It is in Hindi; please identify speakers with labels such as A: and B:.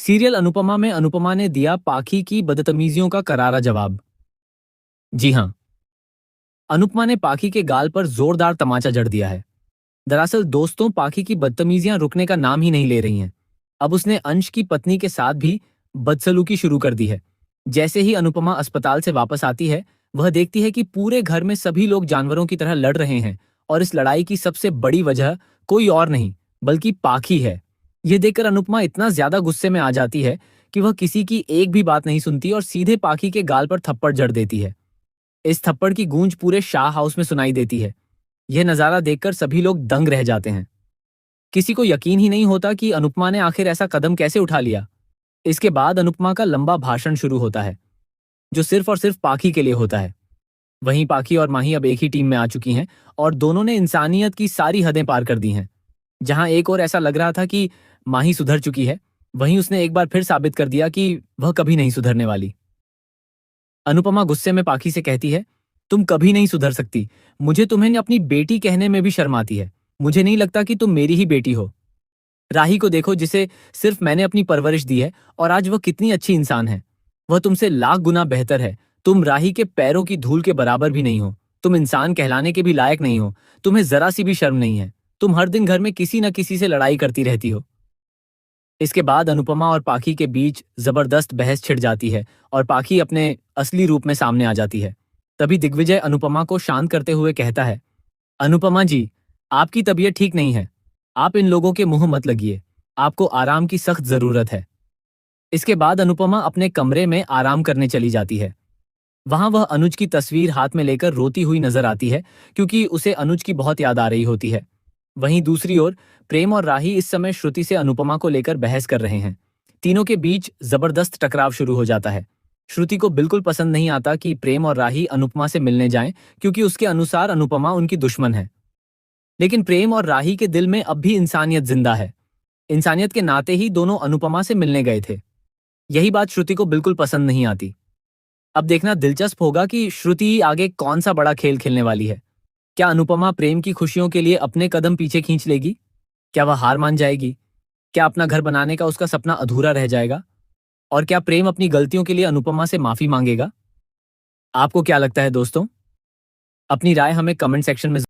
A: सीरियल अनुपमा में अनुपमा ने दिया पाखी की बदतमीजियों का करारा जवाब। जी हाँ, अनुपमा ने पाखी के गाल पर जोरदार तमाचा जड़ दिया है। दरअसल दोस्तों, पाखी की बदतमीजियां रुकने का नाम ही नहीं ले रही हैं। अब उसने अंश की पत्नी के साथ भी बदसलूकी शुरू कर दी है। जैसे ही अनुपमा अस्पताल से वापस आती है, वह देखती है कि पूरे घर में सभी लोग जानवरों की तरह लड़ रहे हैं और इस लड़ाई की सबसे बड़ी वजह कोई और नहीं बल्कि पाखी है। यह देखकर अनुपमा इतना ज्यादा गुस्से में आ जाती है कि वह किसी की एक भी बात नहीं सुनती और सीधे पाखी के गाल पर थप्पड़ जड़ देती है। इस थप्पड़ की गूंज पूरे शाह हाउस में सुनाई देती है। यह नजारा देखकर सभी लोग दंग रह जाते हैं। किसी को यकीन ही नहीं होता कि अनुपमा ने आखिर ऐसा कदम कैसे उठा लिया। इसके बाद अनुपमा का लंबा भाषण शुरू होता है, जो सिर्फ और सिर्फ पाखी के लिए होता है। वहीं पाखी और माही अब एक ही टीम में आ चुकी हैं और दोनों ने इंसानियत की सारी हदें पार कर दी हैं। जहां एक और ऐसा लग रहा था कि माही सुधर चुकी है, वहीं उसने एक बार फिर साबित कर दिया कि वह कभी नहीं सुधरने वाली। अनुपमा गुस्से में पाखी से कहती है, तुम कभी नहीं सुधर सकती। मुझे तुम्हें अपनी बेटी कहने में भी शर्म आती है। मुझे नहीं लगता कि तुम मेरी ही बेटी हो। राही को देखो, जिसे सिर्फ मैंने अपनी परवरिश दी है और आज वह कितनी अच्छी इंसान है। वह तुमसे लाख गुना बेहतर है। तुम राही के पैरों की धूल के बराबर भी नहीं हो। तुम इंसान कहलाने के भी लायक नहीं हो। तुम्हें जरा सी भी शर्म नहीं है। तुम हर दिन घर में किसी न किसी से लड़ाई करती रहती हो। इसके बाद अनुपमा और पाखी के बीच जबरदस्त बहस छिड़ जाती है और पाखी अपने असली रूप में सामने आ जाती है। तभी दिग्विजय अनुपमा को शांत करते हुए कहता है, अनुपमा जी, आपकी तबीयत ठीक नहीं है। आप इन लोगों के मुंह मत लगिए। आपको आराम की सख्त जरूरत है। इसके बाद अनुपमा अपने कमरे में आराम करने चली जाती है। वहां वह अनुज की तस्वीर हाथ में लेकर रोती हुई नजर आती है, क्योंकि उसे अनुज की बहुत याद आ रही होती है। वहीं दूसरी ओर प्रेम और राही इस समय श्रुति से अनुपमा को लेकर बहस कर रहे हैं। तीनों के बीच जबरदस्त टकराव शुरू हो जाता है। श्रुति को बिल्कुल पसंद नहीं आता कि प्रेम और राही अनुपमा से मिलने जाएं, क्योंकि उसके अनुसार अनुपमा उनकी दुश्मन है। लेकिन प्रेम और राही के दिल में अब भी इंसानियत जिंदा है। इंसानियत के नाते ही दोनों अनुपमा से मिलने गए थे। यही बात श्रुति को बिल्कुल पसंद नहीं आती। अब देखना दिलचस्प होगा कि श्रुति आगे कौन सा बड़ा खेल खेलने वाली है। क्या अनुपमा प्रेम की खुशियों के लिए अपने कदम पीछे खींच लेगी? क्या वह हार मान जाएगी? क्या अपना घर बनाने का उसका सपना अधूरा रह जाएगा? और क्या प्रेम अपनी गलतियों के लिए अनुपमा से माफी मांगेगा? आपको क्या लगता है दोस्तों? अपनी राय हमें कमेंट सेक्शन में